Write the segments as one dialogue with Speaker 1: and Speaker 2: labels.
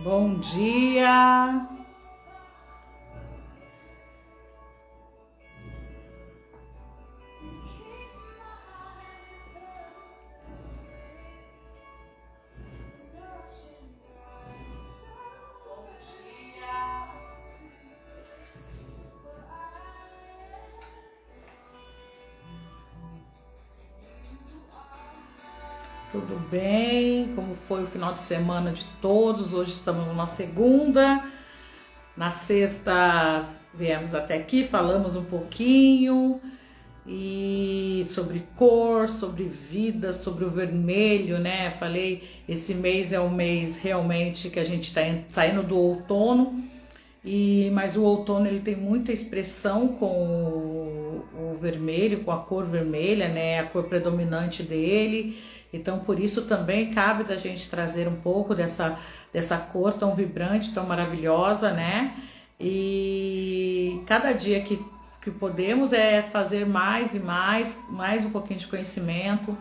Speaker 1: Bom dia! Tudo bem? Como foi o final de semana de todos? Hoje estamos numa segunda. Na sexta viemos até aqui, falamos um pouquinho e sobre cor, sobre vida, sobre o vermelho, né? Falei, esse mês é o mês realmente que a gente está saindo do outono, mas o outono ele tem muita expressão com o vermelho, com a cor vermelha, né? A cor predominante dele. Então, por isso também cabe da gente trazer um pouco dessa cor tão vibrante, tão maravilhosa, né? E cada dia que podemos é fazer mais e mais um pouquinho de conhecimento.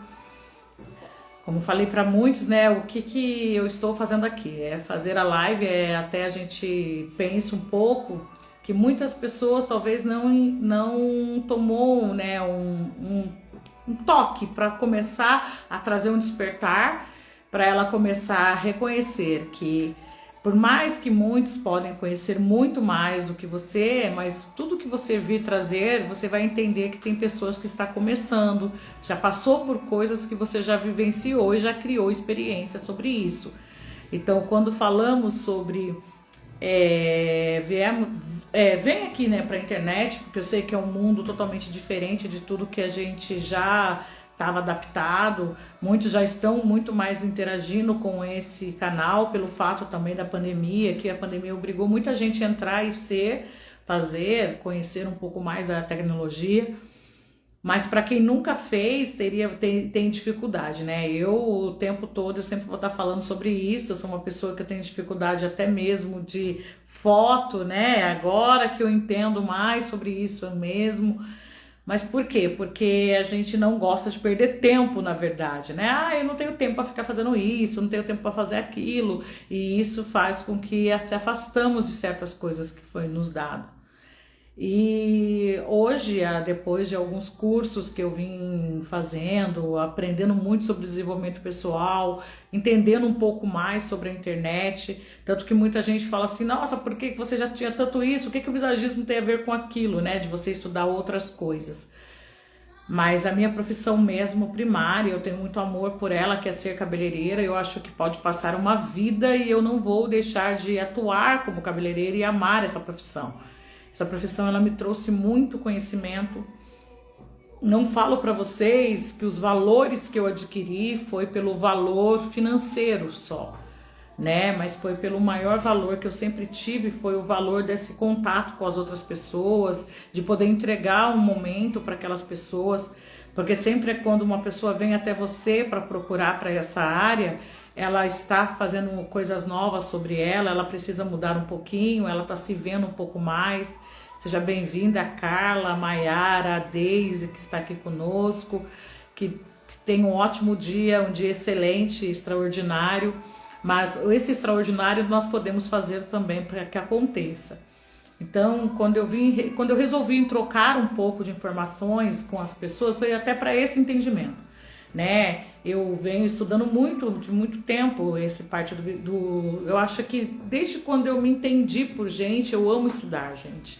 Speaker 1: Como falei para muitos, né? O que eu estou fazendo aqui? É fazer a live, até a gente pensa um pouco que muitas pessoas talvez não tomou, né, um toque para começar a trazer um despertar, para ela começar a reconhecer que por mais que muitos podem conhecer muito mais do que você, mas tudo que você vir trazer, você vai entender que tem pessoas que estão começando, já passou por coisas que você já vivenciou e já criou experiência sobre isso. Então, quando falamos sobre vem aqui, né, para a internet, porque eu sei que é um mundo totalmente diferente de tudo que a gente já estava adaptado. Muitos já estão muito mais interagindo com esse canal pelo fato também da pandemia, que a pandemia obrigou muita gente a entrar e conhecer um pouco mais a tecnologia. Mas para quem nunca fez, tem dificuldade, né? O tempo todo, eu sempre vou estar falando sobre isso. Eu sou uma pessoa que tem dificuldade até mesmo de foto, né? Agora que eu entendo mais sobre isso mesmo. Mas por quê? Porque a gente não gosta de perder tempo, na verdade, né? Eu não tenho tempo para ficar fazendo isso, não tenho tempo para fazer aquilo. E isso faz com que se afastamos de certas coisas que foi nos dado. E hoje, depois de alguns cursos que eu vim fazendo, aprendendo muito sobre desenvolvimento pessoal, entendendo um pouco mais sobre a internet, tanto que muita gente fala assim, nossa, por que você já tinha tanto isso? O que o visagismo tem a ver com aquilo, né? De você estudar outras coisas. Mas a minha profissão mesmo primária, eu tenho muito amor por ela, que é ser cabeleireira. Eu acho que pode passar uma vida e eu não vou deixar de atuar como cabeleireira e amar essa profissão. Essa profissão ela me trouxe muito conhecimento. Não falo para vocês que os valores que eu adquiri foi pelo valor financeiro só, né? Mas foi pelo maior valor que eu sempre tive, foi o valor desse contato com as outras pessoas, de poder entregar um momento para aquelas pessoas, porque sempre é quando uma pessoa vem até você para procurar para essa área, ela está fazendo coisas novas sobre ela precisa mudar um pouquinho, ela está se vendo um pouco mais. Seja bem-vinda a Carla, a Maiara, a Deise, que está aqui conosco, que tem um ótimo dia, um dia excelente, extraordinário, mas esse extraordinário nós podemos fazer também para que aconteça. Então, quando eu resolvi trocar um pouco de informações com as pessoas, foi até para esse entendimento, né? Eu venho estudando de muito tempo essa parte eu acho que desde quando eu me entendi por gente, eu amo estudar, gente.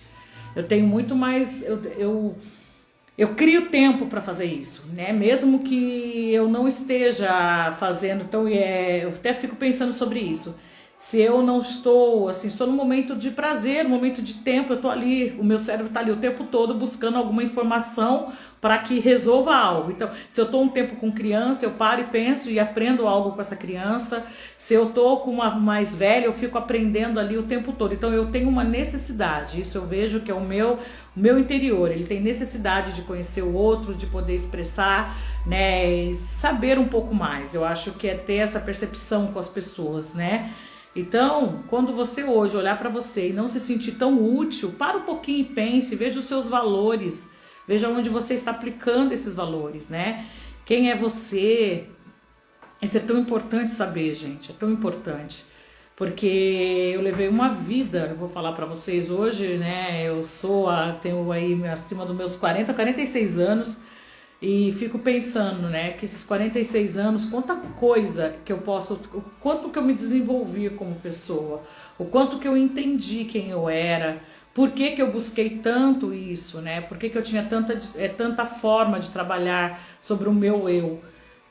Speaker 1: Eu tenho muito mais, eu crio tempo para fazer isso, né? Mesmo que eu não esteja fazendo, então eu até fico pensando sobre isso. Se eu não estou, assim, estou num momento de prazer, num momento de tempo, eu estou ali, o meu cérebro está ali o tempo todo buscando alguma informação para que resolva algo. Então, se eu estou um tempo com criança, eu paro e penso e aprendo algo com essa criança. Se eu estou com uma mais velha, eu fico aprendendo ali o tempo todo. Então, eu tenho uma necessidade, isso eu vejo que é o meu interior, ele tem necessidade de conhecer o outro, de poder expressar, né, e saber um pouco mais. Eu acho que é ter essa percepção com as pessoas, né? Então, quando você hoje olhar para você e não se sentir tão útil, para um pouquinho e pense, veja os seus valores, veja onde você está aplicando esses valores, né? Quem é você? Isso é tão importante saber, gente, é tão importante. porque eu levei uma vida, eu vou falar para vocês hoje, né? Tenho aí acima dos meus 46 anos e fico pensando, né, que esses 46 anos, quanta coisa que eu posso, o quanto que eu me desenvolvi como pessoa, o quanto que eu entendi quem eu era, por que que eu busquei tanto isso, né? Por que que eu tinha tanta forma de trabalhar sobre o meu eu.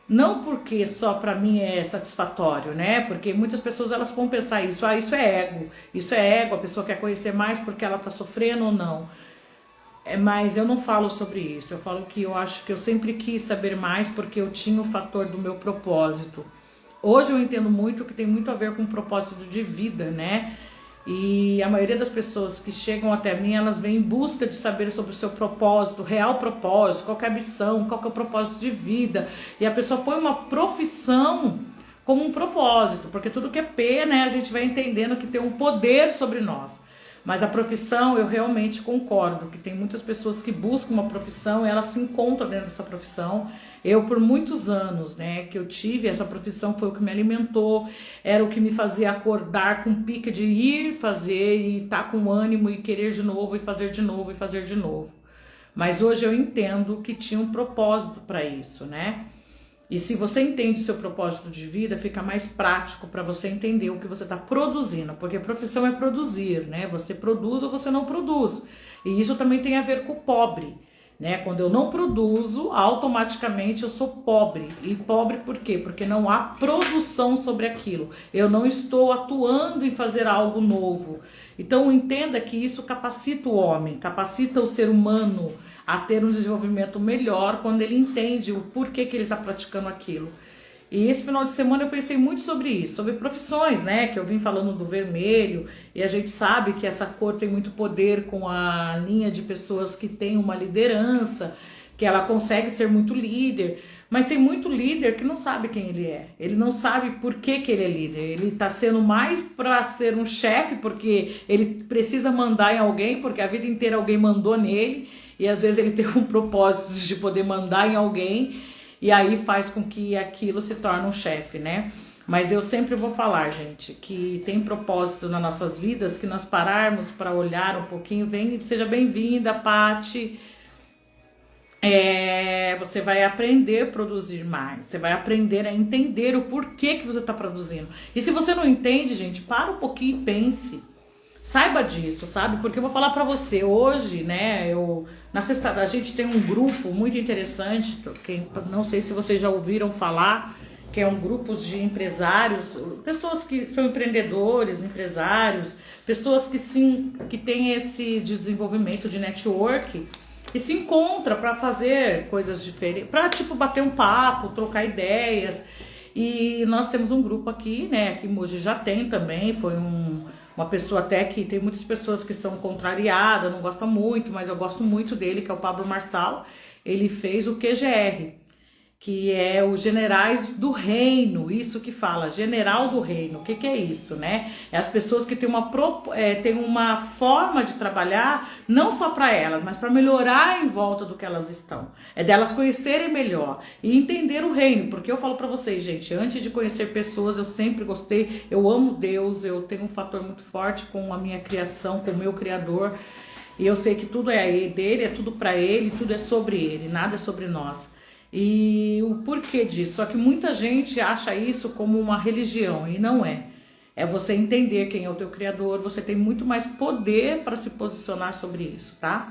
Speaker 1: Não porque só para mim é satisfatório, né? Porque muitas pessoas elas vão pensar isso, isso é ego. Isso é ego, a pessoa quer conhecer mais porque ela tá sofrendo ou não. Mas eu não falo sobre isso. Eu falo que eu acho que eu sempre quis saber mais porque eu tinha o fator do meu propósito. Hoje eu entendo muito que tem muito a ver com o propósito de vida, né? E a maioria das pessoas que chegam até mim, elas vêm em busca de saber sobre o seu propósito, real propósito, qual que é a missão, qual que é o propósito de vida. E a pessoa põe uma profissão como um propósito, porque tudo que é P, né, a gente vai entendendo que tem um poder sobre nós. Mas a profissão, eu realmente concordo, que tem muitas pessoas que buscam uma profissão e elas se encontram dentro dessa profissão. Eu, por muitos anos, né, que eu tive, essa profissão foi o que me alimentou, era o que me fazia acordar com pique de ir fazer e estar com ânimo e querer de novo, e fazer de novo, e fazer de novo. Mas hoje eu entendo que tinha um propósito para isso, né? E se você entende o seu propósito de vida, fica mais prático para você entender o que você está produzindo, porque profissão é produzir, né? Você produz ou você não produz. E isso também tem a ver com o pobre, né? Quando eu não produzo, automaticamente eu sou pobre. E pobre por quê? Porque não há produção sobre aquilo. Eu não estou atuando em fazer algo novo. Então entenda que isso capacita o homem, capacita o ser humano a ter um desenvolvimento melhor quando ele entende o porquê que ele está praticando aquilo. E esse final de semana eu pensei muito sobre isso, sobre profissões, né? Que eu vim falando do vermelho, e a gente sabe que essa cor tem muito poder com a linha de pessoas que tem uma liderança, que ela consegue ser muito líder, mas tem muito líder que não sabe quem ele é. Ele não sabe por que que ele é líder. Ele está sendo mais para ser um chefe, porque ele precisa mandar em alguém, porque a vida inteira alguém mandou nele, e às vezes ele tem um propósito de poder mandar em alguém, e aí faz com que aquilo se torne um chefe, né? Mas eu sempre vou falar, gente, que tem propósito nas nossas vidas, que nós pararmos para olhar um pouquinho. Seja bem-vinda, Pati. Você vai aprender a produzir mais, você vai aprender a entender o porquê que você está produzindo. E se você não entende, gente, para um pouquinho e pense. Saiba disso, sabe? Porque eu vou falar pra você, hoje, né, na sexta, a gente tem um grupo muito interessante, não sei se vocês já ouviram falar, que é um grupo de empresários, pessoas que são empreendedores, empresários, pessoas que têm esse desenvolvimento de network e se encontra para fazer coisas diferentes, para tipo bater um papo, trocar ideias. E nós temos um grupo aqui, né, aqui em Mogi já tem também, foi uma pessoa até que tem muitas pessoas que são contrariadas, não gostam muito, mas eu gosto muito dele, que é o Pablo Marçal. Ele fez o QGR, que é os Generais do Reino, isso que fala, General do Reino. O que que é isso, né? É as pessoas que têm uma forma de trabalhar, não só para elas, mas para melhorar em volta do que elas estão. É delas conhecerem melhor e entender o reino, porque eu falo para vocês, gente, antes de conhecer pessoas, eu sempre gostei, eu amo Deus, eu tenho um fator muito forte com a minha criação, com o meu Criador, e eu sei que tudo é dele, é tudo para ele, tudo é sobre ele, nada é sobre nós. E o porquê disso? Só que muita gente acha isso como uma religião e não é. É você entender quem é o teu Criador, você tem muito mais poder para se posicionar sobre isso, tá?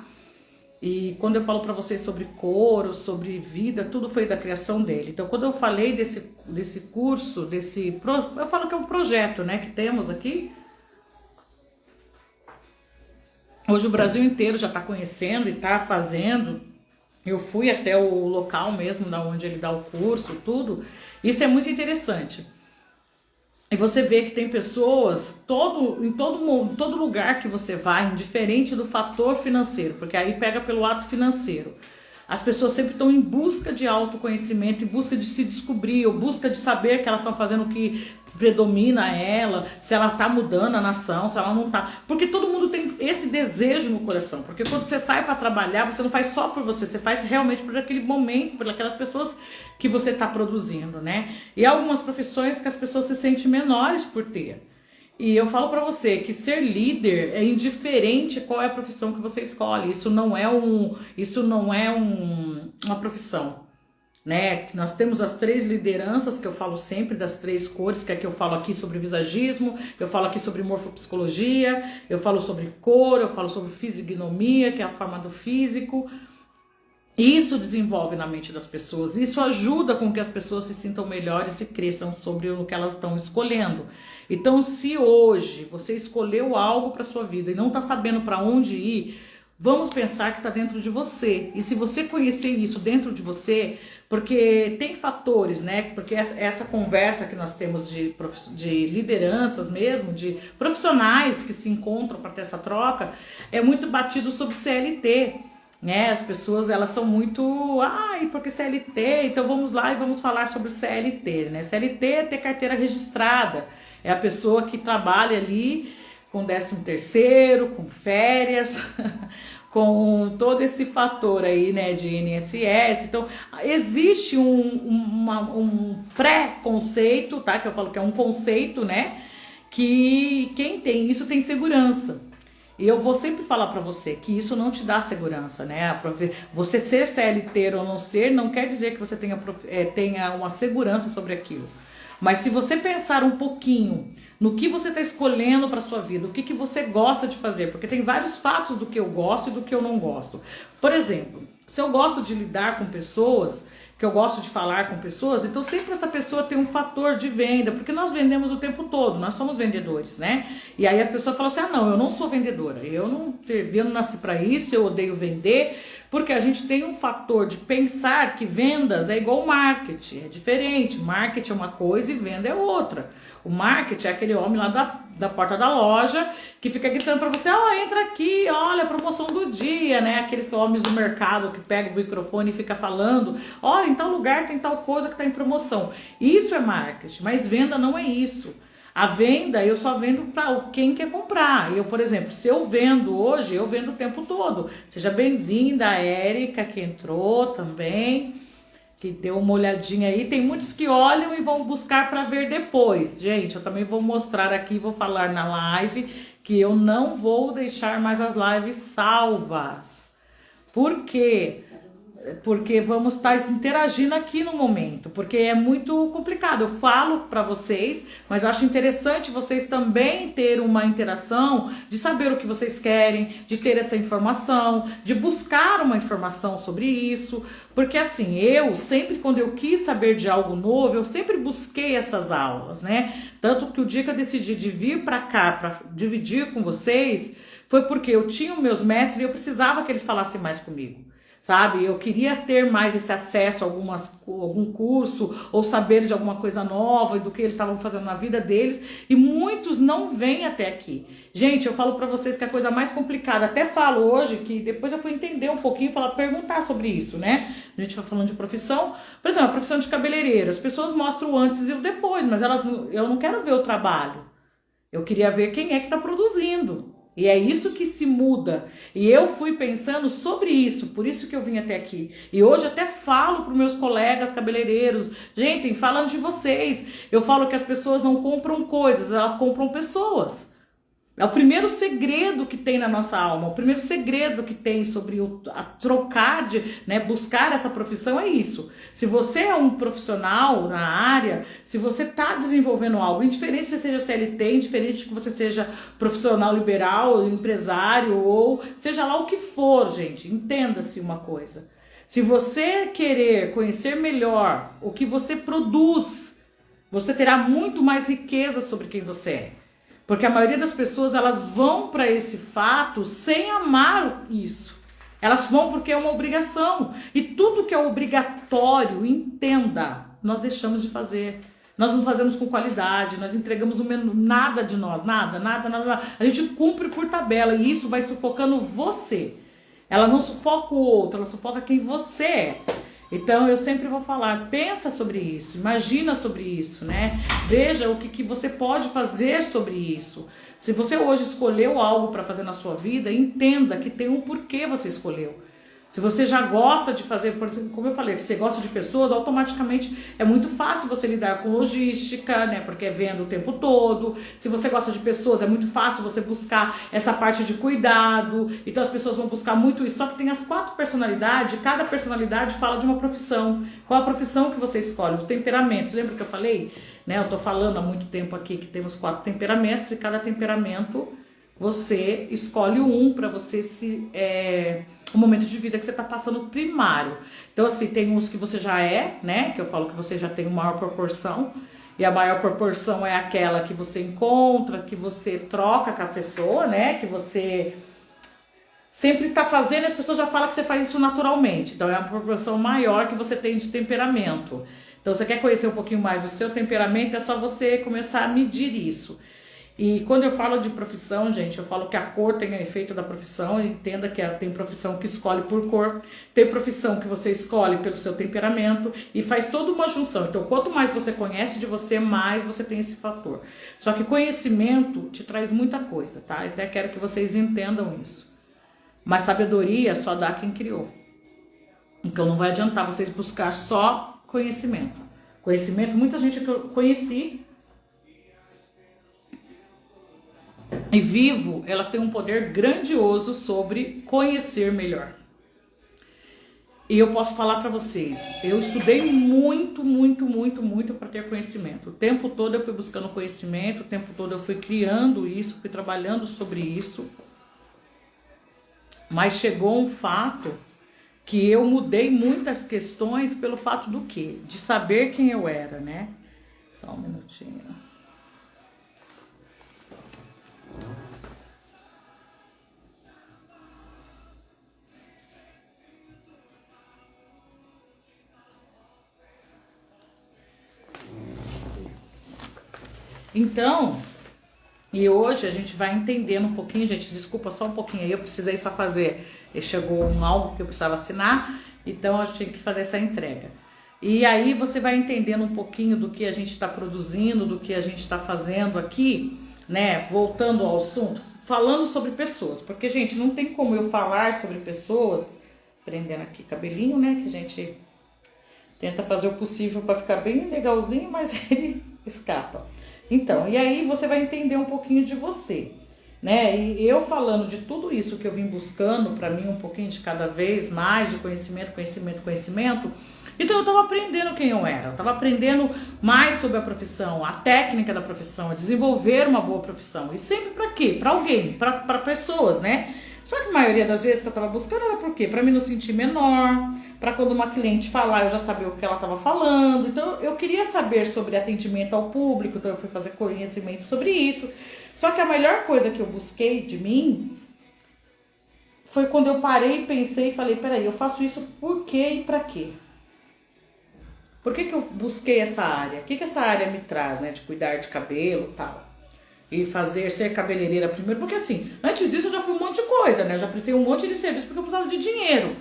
Speaker 1: E quando eu falo para vocês sobre coro, sobre vida, tudo foi da criação dele. Então quando eu falei desse curso, eu falo que é um projeto, né, que temos aqui. Hoje o Brasil inteiro já está conhecendo e está fazendo. Eu fui até o local mesmo, da onde ele dá o curso, tudo. Isso é muito interessante. E você vê que tem pessoas, em todo lugar que você vai, indiferente do fator financeiro, porque aí pega pelo ato financeiro. As pessoas sempre estão em busca de autoconhecimento, em busca de se descobrir, ou busca de saber que elas estão fazendo o que predomina ela, se ela está mudando a nação, se ela não está. Porque todo mundo tem esse desejo no coração. Porque quando você sai para trabalhar, você não faz só por você faz realmente por aquele momento, por aquelas pessoas que você está produzindo, né? E há algumas profissões que as pessoas se sentem menores por ter. E eu falo pra você que ser líder é indiferente qual é a profissão que você escolhe. Isso não é uma profissão, né? Nós temos as 3 lideranças que eu falo sempre, das 3 cores, que é que eu falo aqui sobre visagismo, eu falo aqui sobre morfopsicologia, eu falo sobre cor, eu falo sobre fisionomia, que é a forma do físico. Isso desenvolve na mente das pessoas, isso ajuda com que as pessoas se sintam melhores e cresçam sobre o que elas estão escolhendo. Então, se hoje você escolheu algo para sua vida e não está sabendo para onde ir, vamos pensar que está dentro de você. E se você conhecer isso dentro de você, porque tem fatores, né? Porque essa conversa que nós temos de lideranças mesmo, de profissionais que se encontram para ter essa troca, é muito batido sobre CLT. Né? As pessoas, elas são muito, porque CLT, então vamos lá e vamos falar sobre CLT, né? CLT é ter carteira registrada, é a pessoa que trabalha ali com 13º, com férias, com todo esse fator aí, né, de INSS. Então, existe um pré-conceito, tá? Que eu falo que é um conceito, né? Que quem tem isso tem segurança. E eu vou sempre falar para você que isso não te dá segurança, né? Você ser CLT ou não ser, não quer dizer que você tenha uma segurança sobre aquilo. Mas se você pensar um pouquinho no que você está escolhendo para sua vida, o que você gosta de fazer, porque tem vários fatos do que eu gosto e do que eu não gosto. Por exemplo, se eu gosto de lidar com pessoas, que eu gosto de falar com pessoas, então sempre essa pessoa tem um fator de venda, porque nós vendemos o tempo todo, nós somos vendedores, né? E aí a pessoa fala assim, não, eu não sou vendedora, eu não nasci para isso, eu odeio vender, porque a gente tem um fator de pensar que vendas é igual marketing, é diferente, marketing é uma coisa e venda é outra. O marketing é aquele homem lá da porta da loja que fica gritando pra você, entra aqui, olha a promoção do dia, né? Aqueles homens do mercado que pegam o microfone e fica falando, olha, em tal lugar tem tal coisa que tá em promoção. Isso é marketing, mas venda não é isso. A venda, eu só vendo para quem quer comprar. Eu, por exemplo, se eu vendo hoje, eu vendo o tempo todo. Seja bem-vinda a Érica, que entrou também, que deu uma olhadinha aí. Tem muitos que olham e vão buscar para ver depois. Gente, eu também vou mostrar aqui, vou falar na live, que eu não vou deixar mais as lives salvas. Por quê? Porque vamos estar interagindo aqui no momento, porque é muito complicado. Eu falo para vocês, mas eu acho interessante vocês também ter uma interação, de saber o que vocês querem, de ter essa informação, de buscar uma informação sobre isso, porque assim, eu sempre, quando eu quis saber de algo novo, eu sempre busquei essas aulas, né? Tanto que o dia que eu decidi de vir para cá, para dividir com vocês, foi porque eu tinha os meus mestres e eu precisava que eles falassem mais comigo. Sabe, eu queria ter mais esse acesso a algum curso ou saber de alguma coisa nova e do que eles estavam fazendo na vida deles, e muitos não vêm até aqui. Gente, eu falo pra vocês que a coisa mais complicada, até falo hoje, que depois eu fui entender um pouquinho, perguntar sobre isso, né? A gente tá falando de profissão, por exemplo, a profissão de cabeleireiro, as pessoas mostram o antes e o depois, mas eu não quero ver o trabalho, eu queria ver quem é que tá produzindo. E é isso que se muda. E eu fui pensando sobre isso, por isso que eu vim até aqui. E hoje até falo para os meus colegas cabeleireiros, gente, falando de vocês, eu falo que as pessoas não compram coisas, elas compram pessoas. É o primeiro segredo que tem na nossa alma, o primeiro segredo que tem sobre a trocar buscar essa profissão é isso. Se você é um profissional na área, se você está desenvolvendo algo, indiferente se você seja CLT, indiferente que você seja profissional liberal, empresário, ou seja lá o que for, gente, entenda-se uma coisa. Se você querer conhecer melhor o que você produz, você terá muito mais riqueza sobre quem você é. Porque a maioria das pessoas, elas vão para esse fato sem amar isso. Elas vão porque é uma obrigação. E tudo que é obrigatório, entenda, nós deixamos de fazer. Nós não fazemos com qualidade, nós entregamos nada de nós, nada. A gente cumpre por tabela e isso vai sufocando você. Ela não sufoca o outro, ela sufoca quem você é. Então eu sempre vou falar, pensa sobre isso, imagina sobre isso, né? Veja o que você pode fazer sobre isso. Se você hoje escolheu algo para fazer na sua vida, entenda que tem um porquê você escolheu. Se você já gosta de fazer, por exemplo, como eu falei, que você gosta de pessoas, automaticamente é muito fácil você lidar com logística, né? Porque é venda o tempo todo. Se você gosta de pessoas, é muito fácil você buscar essa parte de cuidado. Então as pessoas vão buscar muito isso. Só que tem as 4 personalidades, cada personalidade fala de uma profissão. Qual a profissão que você escolhe? Os temperamentos. Lembra que eu falei? Né? Eu tô falando há muito tempo aqui que temos 4 temperamentos e cada temperamento você escolhe um para você o momento de vida que você está passando primário. Então, assim, tem uns que você já né? Que eu falo que você já tem uma maior proporção. E a maior proporção é aquela que você encontra, que você troca com a pessoa, né? Que você sempre está fazendo e as pessoas já falam que você faz isso naturalmente. Então, é a proporção maior que você tem de temperamento. Então, você quer conhecer um pouquinho mais do seu temperamento, é só você começar a medir isso. E quando eu falo de profissão, gente, eu falo que a cor tem efeito da profissão. Entenda que tem profissão que escolhe por cor, tem profissão que você escolhe pelo seu temperamento e faz toda uma junção. Então, quanto mais você conhece de você, mais você tem esse fator. Só que conhecimento te traz muita coisa, tá? Eu até quero que vocês entendam isso. Mas sabedoria só dá quem criou. Então, não vai adiantar vocês buscar só conhecimento. Conhecimento, muita gente que eu conheci e vivo, elas têm um poder grandioso sobre conhecer melhor. E eu posso falar para vocês, eu estudei muito para ter conhecimento. O tempo todo eu fui buscando conhecimento, o tempo todo eu fui criando isso, fui trabalhando sobre isso. Mas chegou um fato que eu mudei muitas questões pelo fato do quê? De saber quem eu era, né? Só um minutinho. Então, e hoje a gente vai entendendo um pouquinho, gente, desculpa só um pouquinho aí, eu precisei só fazer, chegou algo que eu precisava assinar, então eu tinha que fazer essa entrega. E aí você vai entendendo um pouquinho do que a gente está produzindo, do que a gente está fazendo aqui, né, voltando ao assunto, falando sobre pessoas, porque, gente, não tem como eu falar sobre pessoas, prendendo aqui cabelinho, né, que a gente tenta fazer o possível para ficar bem legalzinho, mas ele escapa. Então, e aí você vai entender um pouquinho de você, né? E eu falando de tudo isso que eu vim buscando para mim, um pouquinho de cada vez mais de conhecimento. Então eu estava aprendendo quem eu era, eu estava aprendendo mais sobre a profissão, a técnica da profissão, a desenvolver uma boa profissão. E sempre para quê? Para alguém, para pessoas, né? Só que a maioria das vezes que eu estava buscando era por quê? Para me não sentir menor, para quando uma cliente falar eu já sabia o que ela estava falando. Então eu queria saber sobre atendimento ao público, então eu fui fazer conhecimento sobre isso. Só que a melhor coisa que eu busquei de mim foi quando eu parei, pensei e falei, peraí, eu faço isso por quê e para quê? Por que eu busquei essa área? O que essa área me traz, né? De cuidar de cabelo e tal. E ser cabeleireira primeiro, porque assim, antes disso eu já fui um monte de coisa, né? Eu já prestei um monte de serviço porque eu precisava de dinheiro.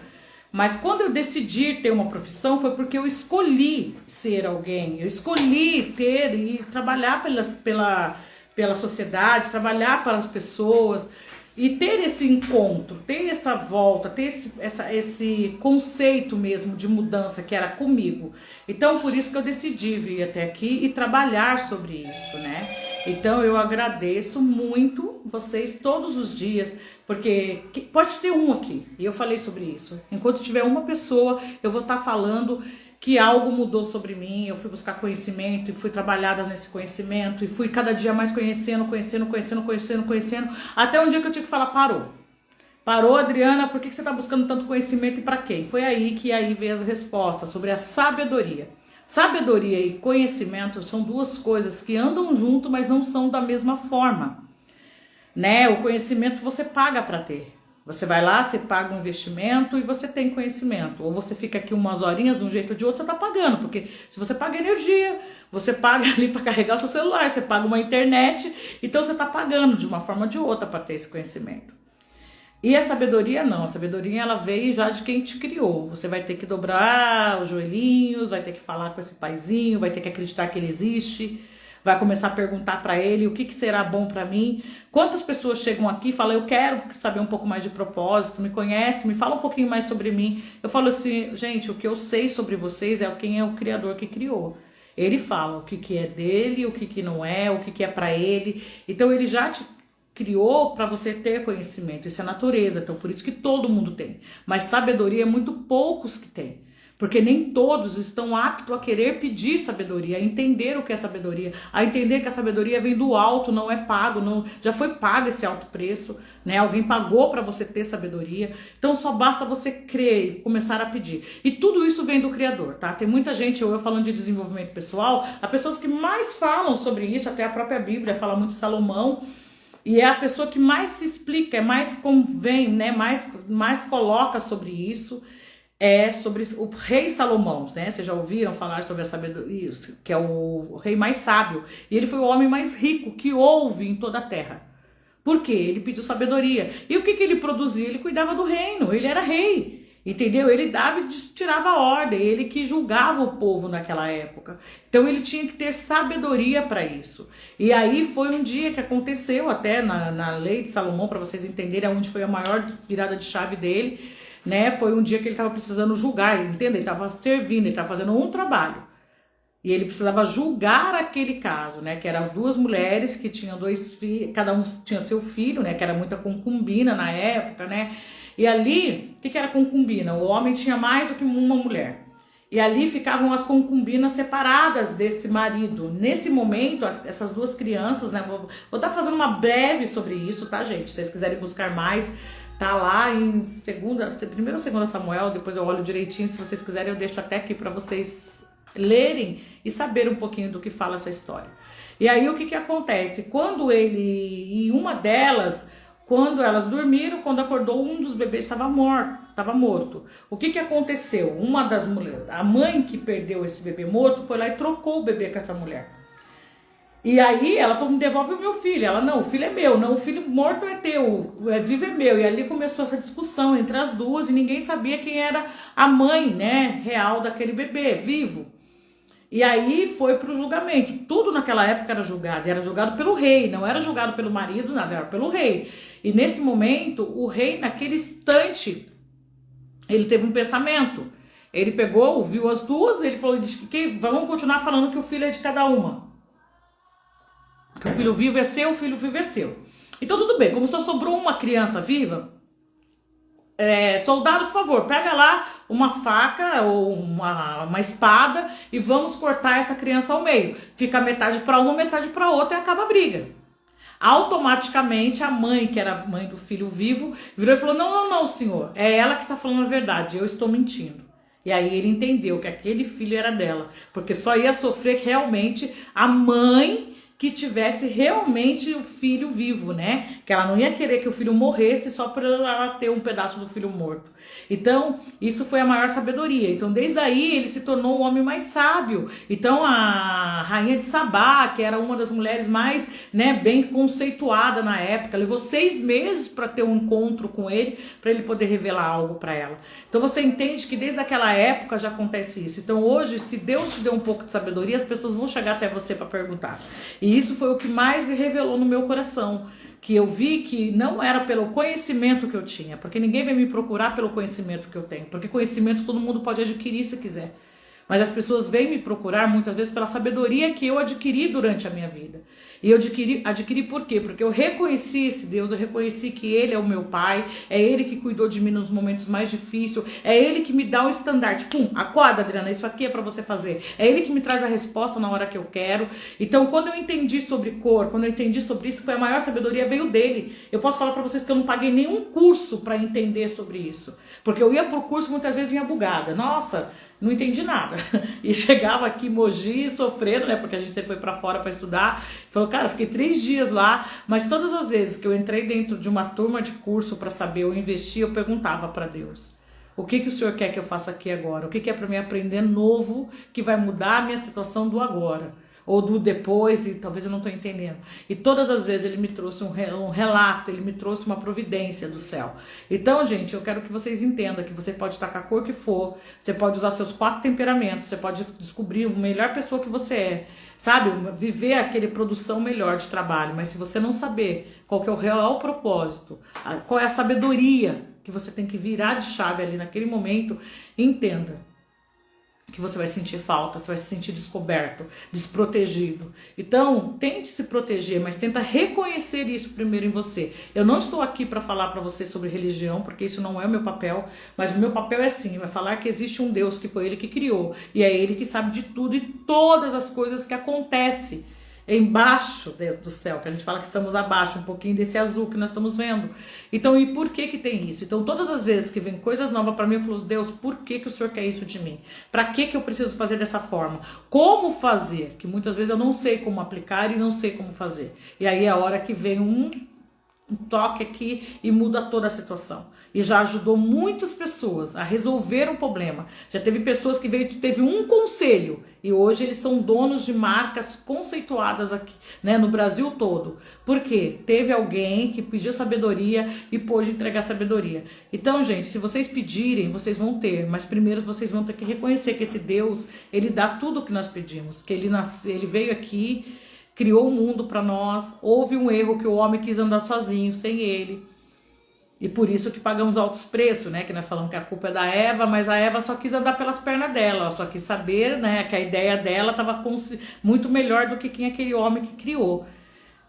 Speaker 1: Mas quando eu decidi ter uma profissão foi porque eu escolhi ser alguém, eu escolhi ter e trabalhar pela sociedade, trabalhar para as pessoas e ter esse encontro, ter essa volta, ter esse conceito mesmo de mudança que era comigo. Então, por isso que eu decidi vir até aqui e trabalhar sobre isso, né? Então, eu agradeço muito vocês todos os dias, porque pode ter um aqui, e eu falei sobre isso. Enquanto tiver uma pessoa, eu vou estar falando que algo mudou sobre mim, eu fui buscar conhecimento e fui trabalhada nesse conhecimento e fui cada dia mais conhecendo, até um dia que eu tive que falar, parou, Adriana, por que você está buscando tanto conhecimento e para quem? Foi aí que veio as respostas sobre a sabedoria. Sabedoria e conhecimento são duas coisas que andam junto, mas não são da mesma forma, né? O conhecimento você paga para ter. Você vai lá, você paga um investimento e você tem conhecimento. Ou você fica aqui umas horinhas de um jeito ou de outro, você tá pagando. Porque se você paga energia, você paga ali para carregar o seu celular, você paga uma internet, então você tá pagando de uma forma ou de outra para ter esse conhecimento. E a sabedoria não, a sabedoria ela veio já de quem te criou. Você vai ter que dobrar os joelhinhos, vai ter que falar com esse paizinho, vai ter que acreditar que ele existe, vai começar a perguntar para ele o que será bom para mim. Quantas pessoas chegam aqui e falam, eu quero saber um pouco mais de propósito, me conhece, me fala um pouquinho mais sobre mim. Eu falo assim, gente, o que eu sei sobre vocês é quem é o Criador que criou. Ele fala o que é dele, o que não é, o que é para ele. Então ele já te criou para você ter conhecimento. Isso é natureza, então por isso que todo mundo tem. Mas sabedoria é muito poucos que tem. Porque nem todos estão aptos a querer pedir sabedoria, a entender o que é sabedoria, a entender que a sabedoria vem do alto, não é pago, não, já foi pago esse alto preço, né? Alguém pagou para você ter sabedoria. Então só basta você crer e começar a pedir. E tudo isso vem do Criador, tá? Tem muita gente, eu falando de desenvolvimento pessoal, há pessoas que mais falam sobre isso, até a própria Bíblia fala muito de Salomão. E é a pessoa que mais se explica, é mais convém, né? Mais coloca sobre isso. É sobre o rei Salomão, né? Vocês já ouviram falar sobre a sabedoria, que é o rei mais sábio. E ele foi o homem mais rico que houve em toda a terra. Por quê? Ele pediu sabedoria. E o que ele produzia? Ele cuidava do reino, ele era rei. Entendeu? Ele dava e tirava a ordem, ele que julgava o povo naquela época. Então ele tinha que ter sabedoria para isso. E aí foi um dia que aconteceu, até na lei de Salomão, para vocês entenderem onde foi a maior virada de chave dele, né? Foi um dia que ele estava precisando julgar, entende? Ele estava servindo, ele estava fazendo um trabalho. E ele precisava julgar aquele caso, né? Que eram duas mulheres que tinham 2 filhos, cada um tinha seu filho, né? Que era muita concubina na época, né? E ali, o que era concubina? O homem tinha mais do que uma mulher. E ali ficavam as concubinas separadas desse marido. Nesse momento, essas duas crianças, né? Vou estar fazendo uma breve sobre isso, tá, gente? Se vocês quiserem buscar mais, tá lá em primeiro ou segundo Samuel, depois eu olho direitinho, se vocês quiserem eu deixo até aqui para vocês lerem e saberem um pouquinho do que fala essa história. E aí o que acontece? Quando e uma delas, quando elas dormiram, quando acordou, um dos bebês estava morto. O que aconteceu? Uma das mulheres, a mãe que perdeu esse bebê morto, foi lá e trocou o bebê com essa mulher. E aí ela falou, me devolve o meu filho. Ela, não, o filho é meu, não, o filho morto é teu, vivo é meu. E ali começou essa discussão entre as duas e ninguém sabia quem era a mãe, né, real daquele bebê, vivo. E aí foi pro julgamento. Tudo naquela época era julgado pelo rei, não era julgado pelo marido, nada, era pelo rei. E nesse momento, o rei, naquele instante, ele teve um pensamento. Ele pegou, ouviu as duas, ele falou, vamos continuar falando que o filho é de cada uma. Que o filho vivo é seu, o filho vivo é seu. Então tudo bem, como só sobrou uma criança viva, soldado, por favor, pega lá uma faca ou uma espada e vamos cortar essa criança ao meio. Fica metade para uma, metade para outra e acaba a briga. Automaticamente a mãe, que era a mãe do filho vivo, virou e falou, não, senhor, é ela que está falando a verdade, eu estou mentindo. E aí ele entendeu que aquele filho era dela, porque só ia sofrer realmente a mãe que tivesse realmente o filho vivo, né? Que ela não ia querer que o filho morresse só para ela ter um pedaço do filho morto. Então, isso foi a maior sabedoria. Então, desde aí, ele se tornou o homem mais sábio. Então, a rainha de Sabá, que era uma das mulheres mais, né, bem conceituada na época, levou 6 meses para ter um encontro com ele, para ele poder revelar algo para ela. Então, você entende que desde aquela época já acontece isso. Então, hoje, se Deus te deu um pouco de sabedoria, as pessoas vão chegar até você para perguntar. E isso foi o que mais revelou no meu coração, que eu vi que não era pelo conhecimento que eu tinha, porque ninguém vai me procurar pelo conhecimento que eu tenho, porque conhecimento todo mundo pode adquirir se quiser. Mas as pessoas vêm me procurar muitas vezes pela sabedoria que eu adquiri durante a minha vida. E eu adquiri por quê? Porque eu reconheci esse Deus, eu reconheci que Ele é o meu Pai, é Ele que cuidou de mim nos momentos mais difíceis, é Ele que me dá o estandarte. Pum, acorda, Adriana, isso aqui é pra você fazer. É Ele que me traz a resposta na hora que eu quero. Então, quando eu entendi sobre cor, quando eu entendi sobre isso, foi a maior sabedoria, veio dele. Eu posso falar pra vocês que eu não paguei nenhum curso pra entender sobre isso. Porque eu ia pro curso, muitas vezes vinha bugada. Nossa, não entendi nada. E chegava aqui em Mogi sofrendo, né? Porque a gente sempre foi pra fora pra estudar. Falou, cara, eu fiquei 3 dias lá. Mas todas as vezes que eu entrei dentro de uma turma de curso pra saber, eu investi, eu perguntava pra Deus. O que o Senhor quer que eu faça aqui agora? O que é pra mim aprender novo que vai mudar a minha situação do agora? ou do depois, e talvez eu não estou entendendo. E todas as vezes ele me trouxe um relato, ele me trouxe uma providência do céu. Então, gente, eu quero que vocês entendam que você pode estar com a cor que for, você pode usar seus 4 temperamentos, você pode descobrir a melhor pessoa que você é, sabe? Viver aquele produção melhor de trabalho, mas se você não saber qual que é o real propósito, qual é a sabedoria que você tem que virar de chave ali naquele momento, entenda que você vai sentir falta, você vai se sentir descoberto, desprotegido. Então, tente se proteger, mas tenta reconhecer isso primeiro em você. Eu não estou aqui para falar para você sobre religião, porque isso não é o meu papel, mas o meu papel é sim, vai falar que existe um Deus que foi Ele que criou, e é Ele que sabe de tudo e todas as coisas que acontecem embaixo do céu, que a gente fala que estamos abaixo, um pouquinho desse azul que nós estamos vendo. Então, e por que tem isso? Então, todas as vezes que vem coisas novas para mim, eu falo, Deus, por que o Senhor quer isso de mim? Para que eu preciso fazer dessa forma? Como fazer? Que muitas vezes eu não sei como aplicar e não sei como fazer. E aí é a hora que vem um toque aqui e muda toda a situação. E já ajudou muitas pessoas a resolver um problema. Já teve pessoas que teve um conselho e hoje eles são donos de marcas conceituadas aqui, né, no Brasil todo. Por quê? Teve alguém que pediu sabedoria e pôde entregar sabedoria. Então, gente, se vocês pedirem, vocês vão ter, mas primeiro vocês vão ter que reconhecer que esse Deus, ele dá tudo o que nós pedimos, que ele veio aqui, criou o mundo para nós, houve um erro que o homem quis andar sozinho, sem ele. E por isso que pagamos altos preços, né? Que nós falamos que a culpa é da Eva, mas a Eva só quis andar pelas pernas dela, ela só quis saber, né? Que a ideia dela estava muito melhor do que aquele homem que criou.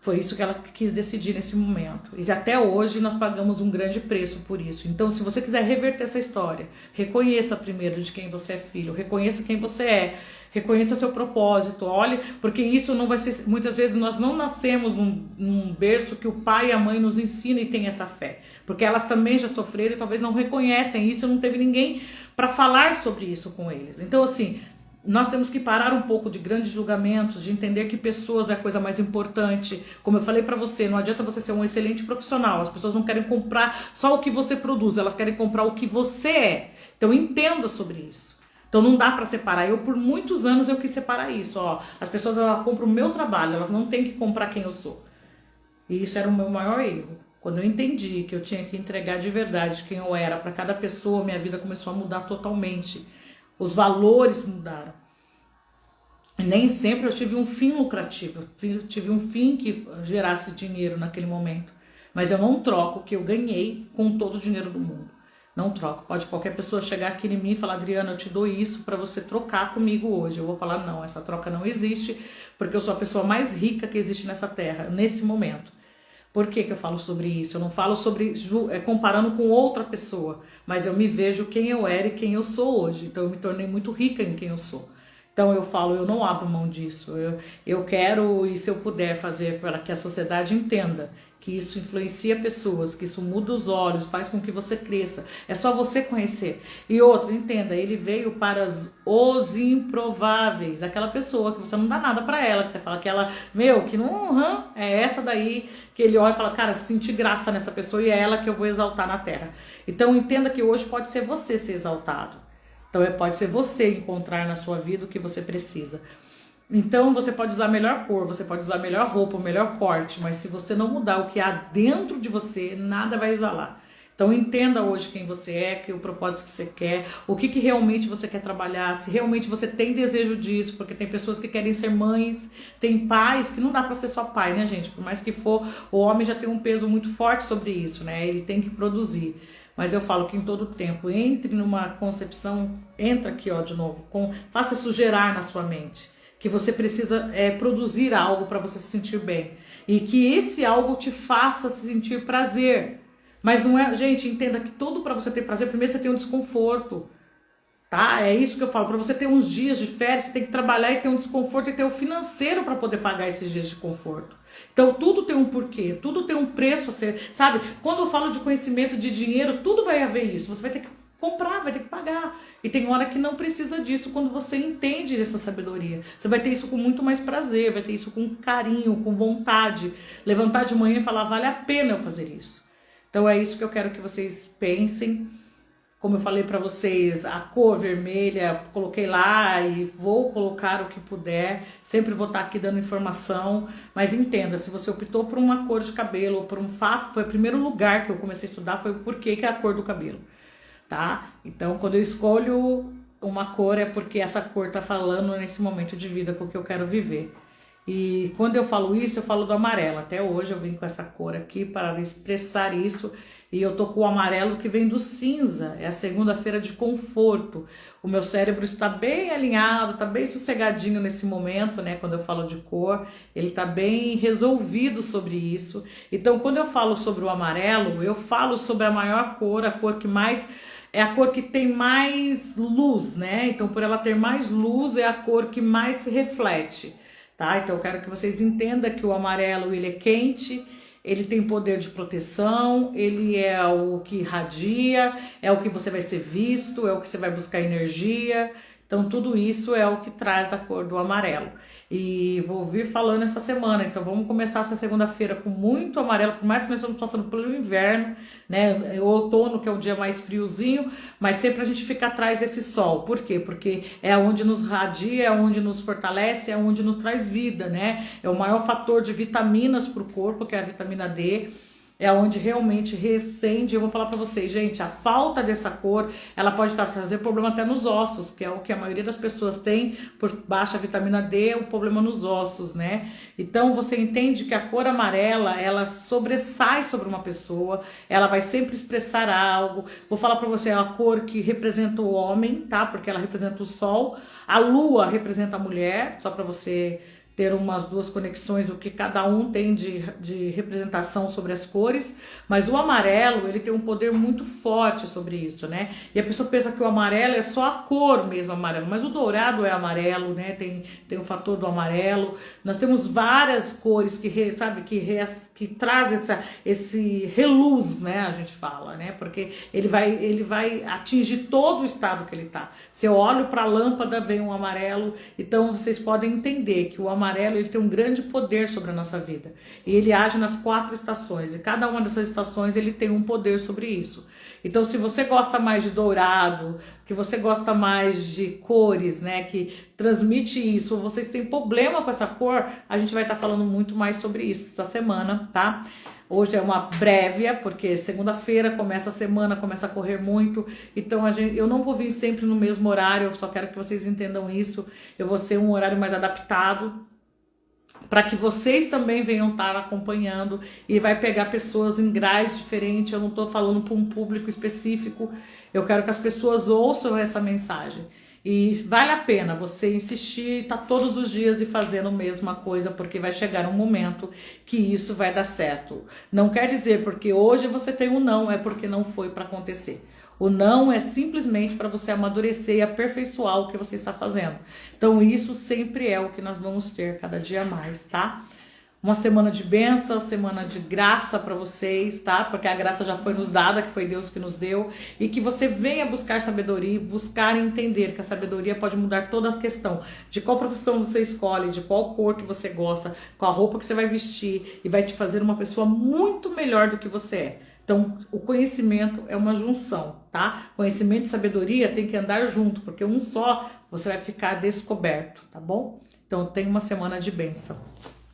Speaker 1: Foi isso que ela quis decidir nesse momento. E até hoje nós pagamos um grande preço por isso. Então, se você quiser reverter essa história, reconheça primeiro de quem você é filho, reconheça quem você é, reconheça seu propósito, olhe, porque isso não vai ser, muitas vezes nós não nascemos num berço que o pai e a mãe nos ensinam e tem essa fé, porque elas também já sofreram e talvez não reconhecem isso, não teve ninguém para falar sobre isso com eles. Então, assim, nós temos que parar um pouco de grandes julgamentos, de entender que pessoas é a coisa mais importante. Como eu falei para você, não adianta você ser um excelente profissional, as pessoas não querem comprar só o que você produz, elas querem comprar o que você é. Então entenda sobre isso. Então não dá para separar. Eu por muitos anos eu quis separar isso. Ó, as pessoas elas compram o meu trabalho, elas não têm que comprar quem eu sou. E isso era o meu maior erro. Quando eu entendi que eu tinha que entregar de verdade quem eu era para cada pessoa, minha vida começou a mudar totalmente. Os valores mudaram. E nem sempre eu tive um fim lucrativo. Eu tive um fim que gerasse dinheiro naquele momento. Mas eu não troco o que eu ganhei com todo o dinheiro do mundo. Não troco. Pode qualquer pessoa chegar aqui em mim e falar, Adriana, eu te dou isso para você trocar comigo hoje. Eu vou falar, não, essa troca não existe, porque eu sou a pessoa mais rica que existe nessa terra, nesse momento. Por que eu falo sobre isso? Eu não falo sobre comparando com outra pessoa, mas eu me vejo quem eu era e quem eu sou hoje. Então eu me tornei muito rica em quem eu sou. Então eu falo, eu não abro mão disso. Eu quero, e se eu puder fazer para que a sociedade entenda que isso influencia pessoas, que isso muda os olhos, faz com que você cresça. É só você conhecer. E outro, entenda, ele veio para os improváveis. Aquela pessoa que você não dá nada para ela, que você fala que ela, que não, é essa daí, que ele olha e fala, cara, senti graça nessa pessoa e é ela que eu vou exaltar na terra. Então entenda que hoje pode ser você ser exaltado. Então pode ser você encontrar na sua vida o que você precisa. Então você pode usar a melhor cor, você pode usar a melhor roupa, o melhor corte, mas se você não mudar o que há dentro de você, nada vai exalar. Então entenda hoje quem você é, que o propósito que você quer, o que realmente você quer trabalhar, se realmente você tem desejo disso, porque tem pessoas que querem ser mães, tem pais que não dá para ser só pai, né, gente? Por mais que for, o homem já tem um peso muito forte sobre isso, né? Ele tem que produzir. Mas eu falo que em todo tempo, entre numa concepção, entra aqui, ó, de novo, faça isso gerar na sua mente. Que você precisa produzir algo para você se sentir bem. E que esse algo te faça se sentir prazer. Mas não é... Gente, entenda que tudo para você ter prazer, primeiro você tem um desconforto. Tá? É isso que eu falo. Para você ter uns dias de férias, você tem que trabalhar e ter um desconforto e ter o financeiro para poder pagar esses dias de conforto. Então tudo tem um porquê, tudo tem um preço a ser... Sabe? Quando eu falo de conhecimento, de dinheiro, tudo vai haver isso. Você vai ter que comprar, vai ter que pagar. E tem hora que não precisa disso quando você entende essa sabedoria. Você vai ter isso com muito mais prazer, vai ter isso com carinho, com vontade. Levantar de manhã e falar, vale a pena eu fazer isso. Então é isso que eu quero que vocês pensem. Como eu falei para vocês, a cor vermelha, coloquei lá e vou colocar o que puder. Sempre vou estar aqui dando informação. Mas entenda, se você optou por uma cor de cabelo ou por um fato, foi o primeiro lugar que eu comecei a estudar, foi o porquê que é a cor do cabelo, tá? Então, quando eu escolho uma cor, é porque essa cor tá falando nesse momento de vida com o que eu quero viver. E quando eu falo isso, eu falo do amarelo. Até hoje eu vim com essa cor aqui para expressar isso. E eu tô com o amarelo que vem do cinza. É a segunda-feira de conforto. O meu cérebro está bem alinhado, está bem sossegadinho nesse momento, né? Quando eu falo de cor, ele está bem resolvido sobre isso. Então, quando eu falo sobre o amarelo, eu falo sobre a maior cor, a cor que mais... É a cor que tem mais luz, né? Então, por ela ter mais luz, é a cor que mais se reflete. Tá? Então eu quero que vocês entendam que o amarelo ele é quente, ele tem poder de proteção, ele é o que irradia, é o que você vai ser visto, é o que você vai buscar energia. Então tudo isso é o que traz da cor do amarelo. E vou vir falando essa semana, então vamos começar essa segunda-feira com muito amarelo, por mais que nós estamos passando pelo inverno, né? O outono, que é o dia mais friozinho, mas sempre a gente fica atrás desse sol. Por quê? Porque é onde nos radia, é onde nos fortalece, é onde nos traz vida, né? É o maior fator de vitaminas para o corpo, que é a vitamina D. É onde realmente recende. Eu vou falar para vocês, gente, a falta dessa cor, ela pode trazer problema até nos ossos, que é o que a maioria das pessoas tem por baixa vitamina D, o problema nos ossos, né? Então você entende que a cor amarela, ela sobressai sobre uma pessoa, ela vai sempre expressar algo. Vou falar para você, é a cor que representa o homem, tá? Porque ela representa o sol. A lua representa a mulher, só para você ter umas duas conexões, o que cada um tem de representação sobre as cores, mas o amarelo, ele tem um poder muito forte sobre isso, né? E a pessoa pensa que o amarelo é só a cor mesmo, amarelo, mas o dourado é amarelo, né? Tem o fator do amarelo. Nós temos várias cores que traz esse reluz, né? A gente fala, né? Porque ele vai atingir todo o estado que ele tá. Se eu olho para a lâmpada, vem um amarelo, então vocês podem entender que o amarelo ele tem um grande poder sobre a nossa vida. E ele age nas 4 estações. E cada uma dessas estações ele tem um poder sobre isso. Então, se você gosta mais de dourado, que você gosta mais de cores, né, que transmite isso, ou vocês têm problema com essa cor, a gente vai estar falando muito mais sobre isso essa semana, tá? Hoje é uma prévia, porque segunda-feira começa a semana, começa a correr muito. Então eu não vou vir sempre no mesmo horário, eu só quero que vocês entendam isso. Eu vou ser um horário mais adaptado, para que vocês também venham estar acompanhando, e vai pegar pessoas em graus diferentes. Eu não estou falando para um público específico, eu quero que as pessoas ouçam essa mensagem. E vale a pena você insistir e estar todos os dias e fazendo a mesma coisa, porque vai chegar um momento que isso vai dar certo. Não quer dizer porque hoje você tem um não, é porque não foi para acontecer. O não é simplesmente para você amadurecer e aperfeiçoar o que você está fazendo. Então isso sempre é o que nós vamos ter cada dia mais, tá? Uma semana de bênção, semana de graça para vocês, tá? Porque a graça já foi nos dada, que foi Deus que nos deu. E que você venha buscar sabedoria, buscar entender que a sabedoria pode mudar toda a questão de qual profissão você escolhe, de qual cor que você gosta, qual roupa que você vai vestir, e vai te fazer uma pessoa muito melhor do que você é. Então, o conhecimento é uma junção, tá? Conhecimento e sabedoria tem que andar junto, porque um só você vai ficar descoberto, tá bom? Então, tenha uma semana de bênção.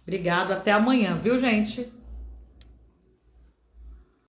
Speaker 1: Obrigado, até amanhã, viu, gente?